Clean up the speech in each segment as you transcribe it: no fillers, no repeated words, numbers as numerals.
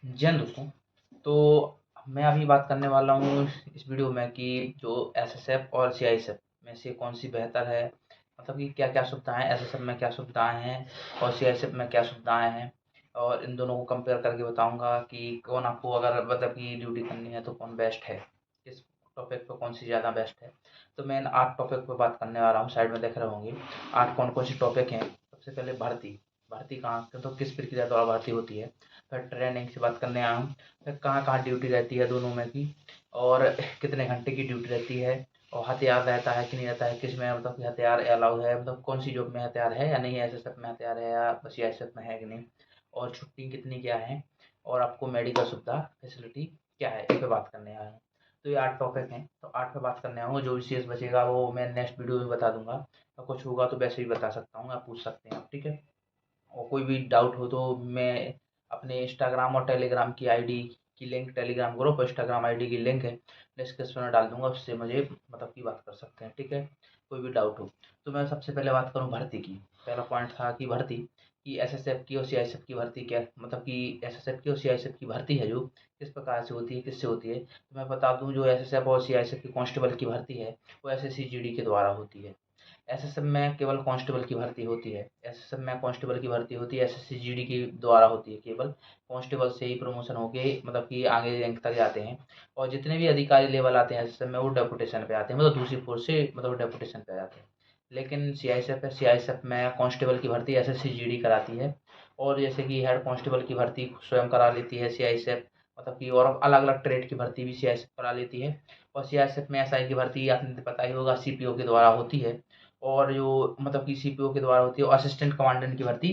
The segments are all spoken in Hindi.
जी हाँ दोस्तों, तो मैं अभी बात करने वाला हूँ इस वीडियो में कि जो एसएसएफ और सीआईएसएफ में से कौन-सी बेहतर है, मतलब कि क्या-क्या सुविधाएँ एसएसएफ में क्या सुविधाएँ हैं और सीआईएसएफ में क्या सुविधाएँ हैं, और इन दोनों को कंपेयर करके बताऊँगा कि कौन आपको अगर मतलब कि ड्यूटी करनी है तो कौन बेस्ट है, किस टॉपिक पे कौन-सी ज़्यादा बेस्ट है। तो मैं इन 8 टॉपिक पे बात करने वाला हूँ, साइड में देख रहे होंगे 8 कौन-कौन से टॉपिक हैं। सबसे पहले भर्ती, भर्ती कहाँ तो किस प्रक्रिया द्वारा भर्ती होती है। फिर ट्रेनिंग की बात करने आया हूँ, फिर कहाँ-कहाँ ड्यूटी रहती है दोनों में की, और कितने घंटे की ड्यूटी रहती है, और हथियार रहता है कि नहीं रहता है, किस में मतलब कि हथियार अलाउ है, मतलब कौन सी जॉब में हथियार है या नहीं है, एसएसएफ में हथियार है या सीआईएसएफ में है कि नहीं, और छुट्टी कितनी क्या है, और आपको मेडिकल सुविधा फैसिलिटी क्या है, इस पे बात करने आया हूँ। तो ये 8 टॉपिक हैं, तो 8 पे बात करने आया हूँ। जो विशेष बचेगा वो मैं नेक्स्ट वीडियो में बता दूंगा, और कुछ होगा तो वैसे ही बता सकता हूँ, आप पूछ सकते हैं आप, ठीक है। और कोई भी डाउट हो तो मैं अपने इंस्टाग्राम और टेलीग्राम की आईडी की लिंक, टेलीग्राम ग्रुप और इंस्टाग्राम आईडी की लिंक है डिस्क्रिप्शन में डाल दूंगा, उससे मुझे मतलब की बात कर सकते हैं, ठीक है। कोई भी डाउट हो तो मैं सबसे पहले बात करूं भर्ती की। पहला पॉइंट था कि भर्ती की एसएसएफ की और सीआईएसएफ की भर्ती क्या, मतलब कि एसएसएफ की और सीआईएसएफ की भर्ती है जो किस प्रकार से होती है, किससे होती है। तो मैं बता दूं, जो एसएसएफ और सीआईएसएफ की कांस्टेबल की भर्ती है वो एसएससी जीडी के द्वारा होती है। एसएसएफ में केवल कांस्टेबल की भर्ती होती है, एसएसएफ में कांस्टेबल की भर्ती होती है, एसएससी जीडी के द्वारा होती है। केवल कांस्टेबल से ही प्रमोशन होके मतलब कि आगे रैंक तक जाते हैं, और जितने भी अधिकारी लेवल आते हैं एसएसएफ में वो डेपुटेशन पे आते हैं, मतलब दूसरी फोर्स से मतलब डेपुटेशन पे आते हैं। लेकिन सीआईएसएफ है, सीआईएसएफ में कांस्टेबल की भर्ती एसएससी जीडी कराती है, और जैसे कि हेड कांस्टेबल की भर्ती स्वयं करा लेती है सीआईएसएफ, मतलब कि और अलग अलग ट्रेड की भर्ती भी सीआईएसएफ करा लेती है। और सीआईएसएफ में एसआई की भर्ती आपने पता ही होगा सीपीओ के द्वारा होती है, और जो मतलब कि सीपीओ के द्वारा होती है, असिस्टेंट कमांडेंट की भर्ती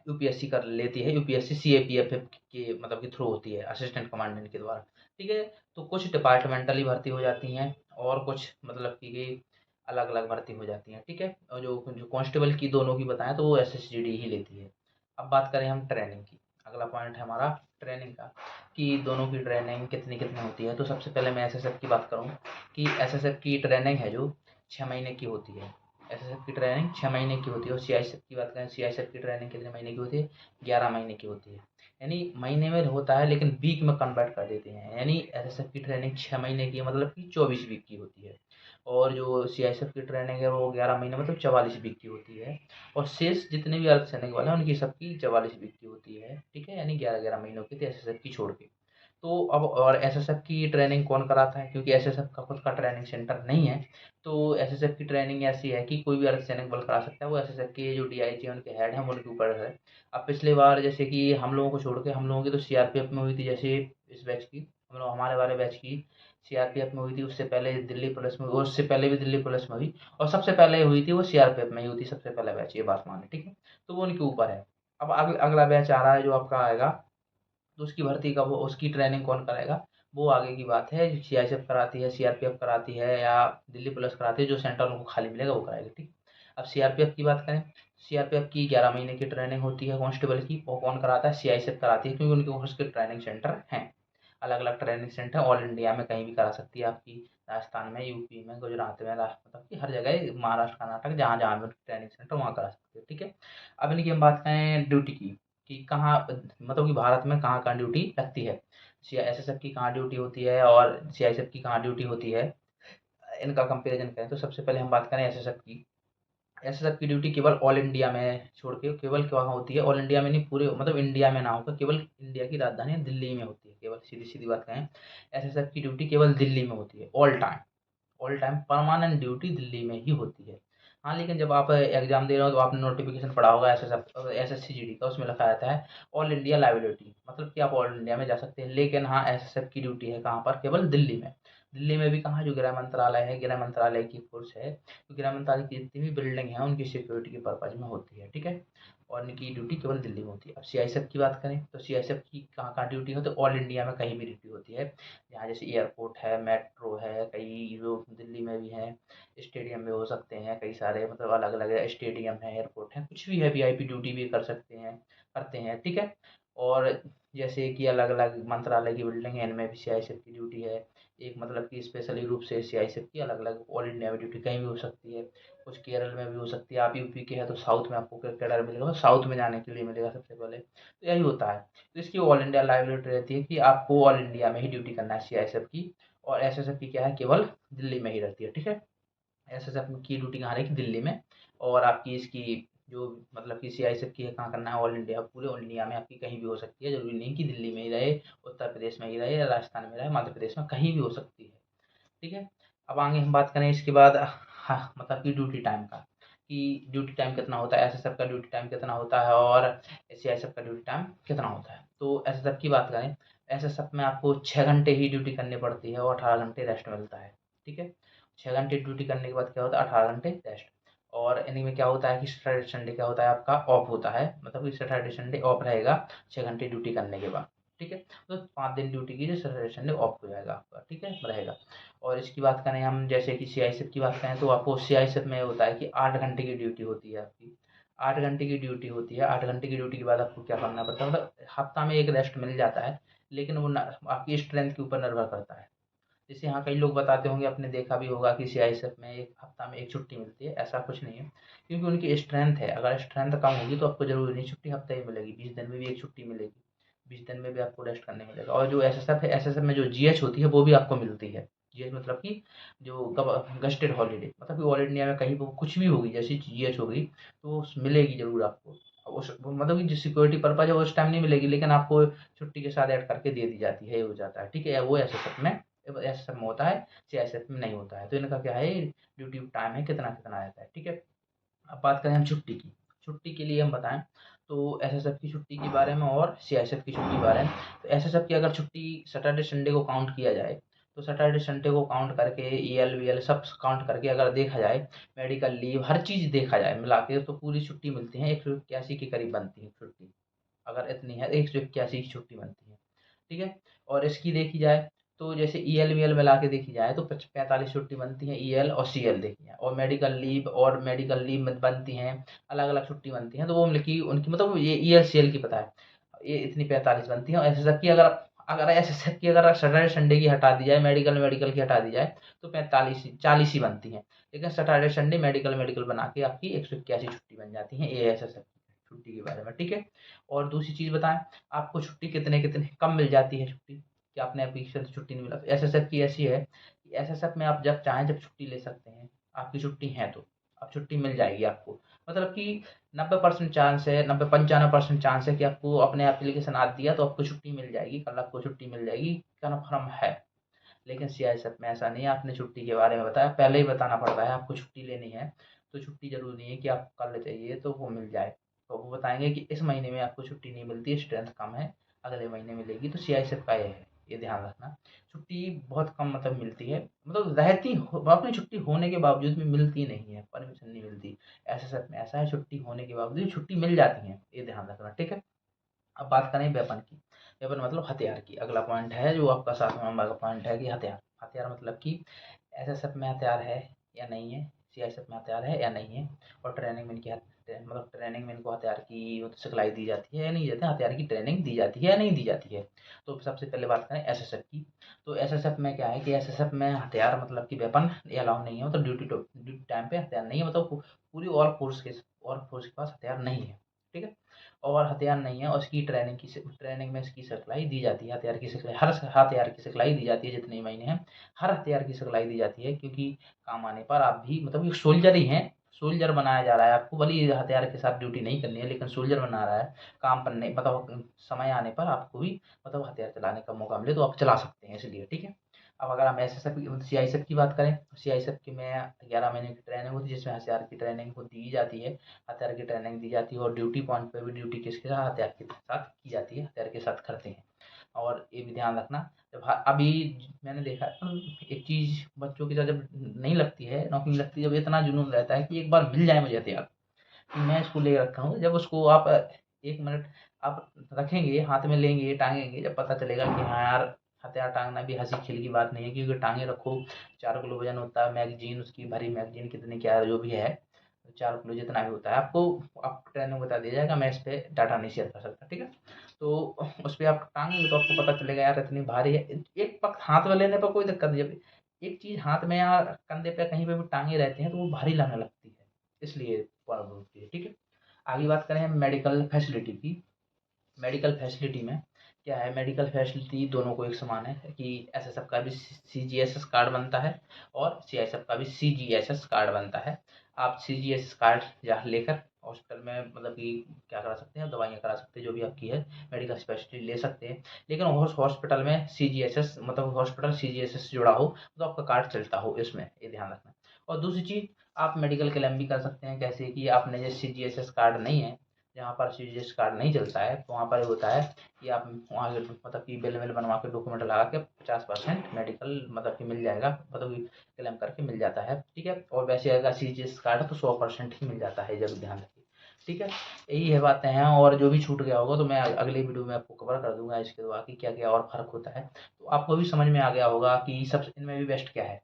यूपीएससी कर लेती है, यूपीएससी सीएपीएफ के मतलब के थ्रू होती है असिस्टेंट कमांडेंट के द्वारा, ठीक है। तो कुछ डिपार्टमेंटली भर्ती हो जाती हैं, और कुछ मतलब कि अलग अलग भर्ती हो जाती हैं, ठीक है। और जो जो कांस्टेबल की दोनों की बताएं तो वो एसएसजीडी ही लेती है। अब बात करें हम ट्रेनिंग की, अगला पॉइंट है हमारा ट्रेनिंग का, कि दोनों की ट्रेनिंग कितनी कितनी होती है। तो सबसे पहले मैं एसएसएफ की बात करूँ कि एसएसएफ की ट्रेनिंग है जो 6 महीने की होती है। एसएसएफ की ट्रेनिंग 6 महीने की होती है, और सीआईएसएफ की बात करें, सीआईएसएफ की ट्रेनिंग कितने महीने की होती है, 11 महीने की होती है। यानी महीने में होता है लेकिन वीक में कन्वर्ट कर देते हैं, यानी एसएसएफ की ट्रेनिंग 6 महीने की मतलब कि 24 वीक की होती है, और जो सीआईएसएफ की ट्रेनिंग है वो 11 महीने मतलब 44 वीक की होती है। और शेष जितने भी अर्धसैनिक वाले हैं उनकी सबकी 44 वीक की होती है, ठीक है, यानी 11-11 महीनों की थी एसएसएफ की छोड़ के। तो अब और एसएसएफ की ट्रेनिंग कौन कराता है, क्योंकि एसएसएफ का खुद का ट्रेनिंग सेंटर नहीं है, तो एसएसएफ की ट्रेनिंग ऐसी है कि कोई भी अर्धसैनिक बल करा सकता है, वो एसएसएफ के जो डीआईजी हैं उनके हेड हैं वो उनके ऊपर है। अब पिछली बार जैसे कि हम लोगों को छोड़ के, हम लोगों की तो सीआरपीएफ में हुई थी, जैसे इस बैच की हम लोग हमारे वाले बैच की सीआरपीएफ में हुई थी, उससे पहले दिल्ली पुलिस में हुई, उससे पहले भी दिल्ली पुलिस में हुई, और सबसे पहले हुई थी वो सीआरपीएफ में ही हुई थी सबसे पहला बैच, ये बात माने, ठीक है। तो वो उनके ऊपर है। अब अगला बैच आ रहा है जो आपका आएगा, तो उसकी भर्ती का वो उसकी ट्रेनिंग कौन कराएगा, वो आगे की बात है। सीआईएसएफ कराती है, सीआरपीएफ कराती है, या दिल्ली पुलिस कराती है, जो सेंटर उनको खाली मिलेगा वो कराएगा, ठीक। अब सीआरपीएफ की बात करें, सीआरपीएफ की 11 महीने की ट्रेनिंग होती है कांस्टेबल की, और कौन कराता है, सीआईएसएफ कराती है, क्योंकि उनके उसके ट्रेनिंग सेंटर हैं, अलग अलग ट्रेनिंग सेंटर ऑल इंडिया में कहीं भी करा सकती है आपकी, राजस्थान में, यूपी में, गुजरात में, मतलब कि हर जगह, महाराष्ट्र, कर्नाटक, जहाँ जहाँ भी ट्रेनिंग सेंटर वहाँ करा सकते हो, ठीक है। अब इनकी हम बात करें ड्यूटी की, कि कहाँ मतलब कि भारत में कहाँ कहाँ ड्यूटी लगती है, सी एसएसएफ की कहाँ ड्यूटी होती है और सीआईएसएफ की कहाँ ड्यूटी होती है, इनका कंपैरिजन करें तो सबसे पहले हम बात करें एसएसएफ की। एसएसएफ की ड्यूटी केवल ऑल इंडिया में छोड़ के, केवल क्या होती है, ऑल इंडिया में नहीं, पूरे मतलब इंडिया में ना होकर केवल इंडिया की राजधानी दिल्ली में होती है, केवल सीधी सीधी बात करें, एसएसएफ की ड्यूटी केवल दिल्ली में होती है, all time permanent duty Delhi में ही होती है। हाँ, लेकिन जब आप एग्जाम दे रहे हो तो आपने नोटिफिकेशन पढ़ा होगा एसएससी जीडी का, उसमें लिखा रहता है ऑल इंडिया लाइबिलिटी, मतलब कि आप ऑल इंडिया में जा सकते हैं। लेकिन हाँ, एसएसएफ की ड्यूटी है कहाँ पर, केवल दिल्ली में। दिल्ली में भी कहाँ, जो गृह मंत्रालय है, गृह मंत्रालय की फोर्स है, तो गृह मंत्रालय की जितनी भी बिल्डिंग है उनकी सिक्योरिटी के पर्पज में होती है, ठीक है। और इनकी ड्यूटी केवल दिल्ली में होती है। अब सीआईएसएफ की बात करें तो सीआईएसएफ की कहाँ कहाँ ड्यूटी होती है, तो ऑल इंडिया में कहीं भी ड्यूटी होती है, यहाँ जैसे एयरपोर्ट है, मेट्रो है, कई जो दिल्ली में भी है, स्टेडियम में हो सकते हैं कई सारे, मतलब अलग अलग स्टेडियम है, एयरपोर्ट है, कुछ भी है, वीआईपी ड्यूटी भी कर सकते हैं, करते हैं, ठीक है। और जैसे कि अलग अलग मंत्रालय की बिल्डिंग है, इनमें भी सीआईएसएफ की ड्यूटी है। एक मतलब कि स्पेशली रूप से सीआईएसएफ की अलग अलग ऑल इंडिया में ड्यूटी कहीं भी हो सकती है, कुछ केरल में भी हो सकती है। आप यूपी के हैं तो साउथ में आपको कैडर मिलेगा, साउथ में जाने के लिए मिलेगा सबसे पहले, तो यही होता है। तो इसकी ऑल इंडिया लाइबिलिटी रहती है कि आपको ऑल इंडिया में ही ड्यूटी करना है सीआईएसएफ की, और एसएसएफ की क्या है, केवल दिल्ली में ही रहती है, ठीक है। एसएसएफ की ड्यूटी कहाँ रहेगी, दिल्ली में। और आपकी इसकी जो मतलब कि सीआईएसएफ की है कहाँ करना है, ऑल इंडिया, पूरे ऑल इंडिया में आपकी कहीं भी हो सकती है, जरूरी नहीं कि दिल्ली में ही रहे, उत्तर प्रदेश में ही रहे, या राजस्थान में रहे, मध्य प्रदेश में कहीं भी हो सकती है, ठीक है। अब आगे हम बात करें इसके बाद, हाँ, मतलब कि ड्यूटी टाइम का, कि ड्यूटी टाइम कितना होता है, एसएसएफ का ड्यूटी टाइम कितना होता है और सीआईएसएफ का ड्यूटी टाइम कितना होता है। तो एसएसएफ की बात करें, एसएसएफ में आपको 6 घंटे ही ड्यूटी करनी पड़ती है और 18 घंटे रेस्ट मिलता है, ठीक है। 6 घंटे ड्यूटी करने के बाद क्या होता है, 18 घंटे रेस्ट। और इन्हीं में क्या होता है कि सैटरडे संडे क्या होता है, आपका ऑफ होता है, मतलब कि सैटरडे संडे ऑफ रहेगा 6 घंटे ड्यूटी करने के बाद, ठीक है। तो 5 दिन ड्यूटी कीजिए, सैटरडे संडे ऑफ हो जाएगा आपका, ठीक है, रहेगा। और इसकी बात करें हम, जैसे कि सीआईएसएफ की बात करें, तो आपको सीआईएसएफ में होता है कि 8 घंटे की ड्यूटी होती है आपकी, 8 घंटे की ड्यूटी होती है। 8 घंटे की ड्यूटी के बाद आपको क्या करना पड़ता है, मतलब हफ्ता में एक रेस्ट मिल जाता है, लेकिन वो आपकी स्ट्रेंथ के ऊपर निर्भर करता है। जैसे यहाँ कई लोग बताते होंगे, आपने देखा भी होगा कि सीआईएसएफ में एक हफ्ता में एक छुट्टी मिलती है, ऐसा कुछ नहीं है, क्योंकि उनकी स्ट्रेंथ है। अगर स्ट्रेंथ कम होगी तो आपको जरूरी नहीं छुट्टी हफ्ते ही मिलेगी, 20 दिन में भी एक छुट्टी मिलेगी, 20 दिन में भी आपको रेस्ट करने मिलेगा। और जो एसएसएफ है, एसएसएफ में जो जीएच होती है वो भी आपको मिलती है। जीएच मतलब कि जो गस्टेड हॉलीडे, मतलब कि ऑल इंडिया में कहीं पर कुछ भी होगी, जैसी जीएच होगी तो मिलेगी जरूर आपको। उस मतलब कि जो सिक्योरिटी पर्पज है वो उस टाइम नहीं मिलेगी, लेकिन आपको छुट्टी के साथ ऐड करके दे दी जाती है, ये हो जाता है, ठीक है। वो एसएसएफ में, एसएसएफ में होता है, सीआईएसएफ में नहीं होता है। तो इनका क्या है, ड्यूटी टाइम है कितना कितना रहता है, ठीक है। अब बात करें हम छुट्टी की, छुट्टी के लिए हम बताएं तो एसएसएफ की छुट्टी के बारे में और सीआईएसएफ की छुट्टी के बारे में। तो एसएसएफ की अगर छुट्टी सैटरडे संडे को काउंट किया जाए, तो सैटरडे संडे को काउंट करके ईएल वीएल सब काउंट करके अगर देखा जाए, मेडिकल लीव हर चीज़ देखा जाए मिला के, तो पूरी छुट्टी मिलती है 181 के करीब बनती है छुट्टी। अगर इतनी है, 181 की छुट्टी बनती है, ठीक है। और इसकी देखी जाए तो जैसे ईएल वीएल मिला के देखी जाए तो 45 छुट्टी बनती है, ईएल और सीएल देखी जाए, और मेडिकल लीव में बनती हैं, अलग अलग छुट्टी बनती हैं, तो वो मतलब कि उनकी मतलब ये ईएल सीएल की पता है, ये इतनी 45 बनती है। और एसएसएफ की अगर, एसएसएफ की अगर सैटरडे संडे की हटा दी जाए, मेडिकल मेडिकल की हटा दी जाए, तो 45 ही बनती हैं। लेकिन सैटरडे संडे मेडिकल मेडिकल बना के आपकी 181 छुट्टी बन जाती है, ये एसएसएफ की छुट्टी के बारे में, ठीक है। और दूसरी चीज़ बताएं, आपको छुट्टी कितने कितने कब मिल जाती है छुट्टी, कि आपने अफीशियल छुट्टी नहीं मिला, तो एसएसएफ की ऐसी है कि एसएसएफ में आप जब चाहें जब छुट्टी ले सकते हैं, आपकी छुट्टी है तो अब छुट्टी मिल जाएगी आपको। मतलब कि 90% चांस है, 95% चांस है कि आपको अपने एप्लीकेशन आज दिया तो आपको छुट्टी मिल जाएगी, कल आपको छुट्टी मिल जाएगी, कन्फर्म है। लेकिन सीआईएसएफ में ऐसा नहीं है, आपने छुट्टी के बारे में बताया, पहले ही बताना पड़ता है आपको छुट्टी लेनी है, तो छुट्टी जरूरी नहीं है कि आप कल चाहिए तो वो मिल जाए। तो वो बताएंगे कि इस महीने में आपको छुट्टी नहीं मिलती, स्ट्रेंथ कम है, अगले महीने मिलेगी। तो सीआईएसएफ का ये है, ये ध्यान रखना। छुट्टी बहुत कम मतलब मिलती है, मतलब अपनी छुट्टी होने के बावजूद भी मिलती नहीं है, परमिशन नहीं मिलती। एसएसएफ में ऐसा है, छुट्टी होने के बावजूद छुट्टी मिल जाती है, ये ध्यान रखना, ठीक है। अब बात करें वेपन की, वेपन मतलब हथियार की, अगला पॉइंट है जो आपका 7वां नंबर का पॉइंट है कि हथियार, हथियार मतलब कि एसएसएफ में हथियार है या नहीं है, सीआईएसएफ में हथियार है या नहीं है, और ट्रेनिंग में इनकी मतलब ट्रेनिंग में इनको हथियार की सिखलाई दी जाती है या नहीं जाती है, हथियार की ट्रेनिंग दी जाती है या नहीं दी जाती है। तो सबसे पहले बात करें एसएसएफ की, तो एसएसएफ में क्या है कि एसएसएफ में हथियार मतलब कि वेपन अलाउ नहीं है, मतलब ड्यूटी टाइम पे हथियार नहीं है, मतलब पूरी और फोर्स के पास हथियार नहीं है, ठीक है। और हथियार नहीं है, और उसकी ट्रेनिंग में इसकी सिखलाई दी जाती है, हथियार की सिखलाई, हर हथियार की सिखलाई दी जाती है, जितने महीने हैं हर हथियार की सिखलाई दी जाती है, क्योंकि काम आने पर आप भी मतलब एक सोल्जर ही हैं, सोल्जर बनाया जा रहा है आपको, भले ही हथियार के साथ ड्यूटी नहीं करनी है, लेकिन सोल्जर बना रहा है, काम करने मतलब समय आने पर आपको भी मतलब हथियार चलाने का मौका मिले तो आप चला सकते हैं, इसलिए, ठीक है। अब अगर हम एसएसएफ सीआईएसएफ की बात करें, सीआईएसएफ की में 11 महीने की ट्रेनिंग होती है, जिसमें हथियार की ट्रेनिंग को दी जाती है, हथियार की ट्रेनिंग दी जाती है, और ड्यूटी पॉइंट पे भी ड्यूटी किसके साथ, हथियार के साथ की जाती है, हथियार के साथ करते हैं। और ये भी ध्यान रखना, जब अभी मैंने देखा है, एक चीज़ बच्चों के साथ जब नहीं लगती है नौकरी, लगती है जब, इतना जुनून रहता है कि एक बार मिल जाए मुझे हथियार, कि मैं इसको ले रखा हूँ, जब उसको आप 1 मिनट आप रखेंगे, हाथ में लेंगे, टांगेंगे, जब पता चलेगा कि हाँ यार, हथियार टांगना भी हंसी खेल की बात नहीं है, क्योंकि टांगे रखो, 4 किलो वजन होता है, मैगजीन उसकी भरी मैगजीन कितनी क्या जो भी है, तो 4 किलो जितना भी होता है आपको ट्रेनिंग बता दिया जाएगा। मैं इस पे डाटा नहीं शेयर कर सकता, ठीक है। तो उस पे आप टांगेंगे तो आपको पता चलेगा यार इतनी भारी है। एक पक्ष हाथ में लेने पर कोई दिक्कत नहीं है, जब एक चीज़ हाथ में या कंधे पे कहीं पे भी टांगे रहते हैं तो वो भारी लगने लगती है, इसलिए प्रॉब्लम होती है, ठीक है। आगे बात करें मेडिकल फैसिलिटी की। मेडिकल फैसिलिटी में क्या है, मेडिकल फैसिलिटी दोनों को एक समान है कि एसएसएफ का भी सीजीएसएस कार्ड बनता है और सीआईएसएफ का भी सीजीएसएस कार्ड बनता है। आप सीजीएसएस कार्ड या लेकर हॉस्पिटल में मतलब कि क्या करा सकते हैं, दवाइयाँ करा सकते हैं, जो भी आपकी है मेडिकल स्पेशलिटी ले सकते हैं। लेकिन हॉस्पिटल में सीजीएसएस मतलब हॉस्पिटल सीजीएसएस से जुड़ा हो तो आपका कार्ड चलता हो, इसमें ये ध्यान रखना। और दूसरी चीज़, आप मेडिकल क्लेम भी कर सकते हैं। कैसे कि आपने जैसे सीजीएसएस कार्ड नहीं है, जहाँ पर सीजीएस कार्ड नहीं चलता है तो वहाँ पर होता है कि आप वहाँ के मतलब कि बिल विल बनवा के डॉक्यूमेंट लगा के 50% मेडिकल मतलब कि मिल जाएगा, मतलब कि क्लेम करके मिल जाता है, ठीक है। और वैसे अगर सीजीएस कार्ड है तो 100% ही मिल जाता है, जब ध्यान रखिए, ठीक है। यही है बातें हैं, और जो भी छूट गया होगा तो मैं अगली वीडियो में आपको कवर कर दूंगा इसके द्वारा कि क्या क्या और फ़र्क होता है। तो आपको भी समझ में आ गया होगा कि सब इनमें भी बेस्ट क्या है।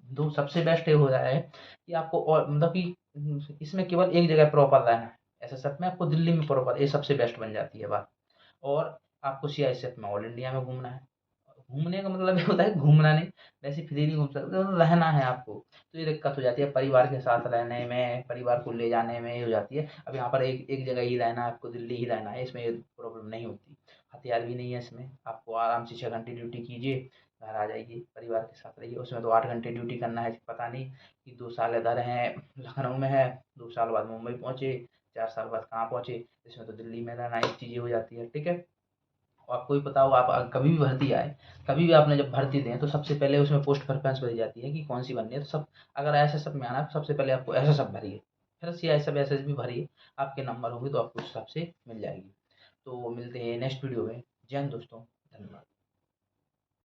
दो सबसे बेस्ट ये हो रहा है कि आपको और मतलब कि इसमें केवल एक जगह प्रॉपर रहना है। एसएसएफ में आपको दिल्ली में प्रॉपर, ये सबसे बेस्ट बन जाती है बात। और आपको सीआईएसएफ में ऑल इंडिया में घूमना है। घूमने का मतलब ये होता है घूमना नहीं, वैसे फ्री नहीं घूम सकते, तो रहना है आपको। तो ये दिक्कत हो जाती है परिवार के साथ रहने में, परिवार को ले जाने में ये हो जाती है। अब यहाँ पर एक एक जगह ही रहना है, आपको दिल्ली ही रहना है, इसमें ये प्रॉब्लम नहीं होती। हथियार भी नहीं है इसमें, आपको आराम से 6 घंटे ड्यूटी कीजिए, घर आ जाइए, परिवार के साथ रहिए। उसमें तो 8 घंटे ड्यूटी करना है, पता नहीं कि 2 साल इधर हैं लखनऊ में है, 2 साल बाद मुंबई पहुँचे, 4 साल बाद कहाँ पहुँचे। इसमें तो दिल्ली में रहना, एक चीज़ ये हो जाती है, ठीक है। और आपको भी पता होगा, आप कभी भी भर्ती आए, कभी भी आपने जब भर्ती दें तो सबसे पहले उसमें पोस्ट प्रेफरेंस भरी जाती है कि कौन सी बननी है। तो सब अगर एसएसएफ में आना है तो सबसे पहले आपको एसएसएफ भरिए, फिर सीआईएसएफ एसएस भी भरिए, आपके नंबर होंगे तो आपको उस हिसाब से मिल जाएगी। तो मिलते हैं नेक्स्ट वीडियो में। जय हिंद दोस्तों, धन्यवाद।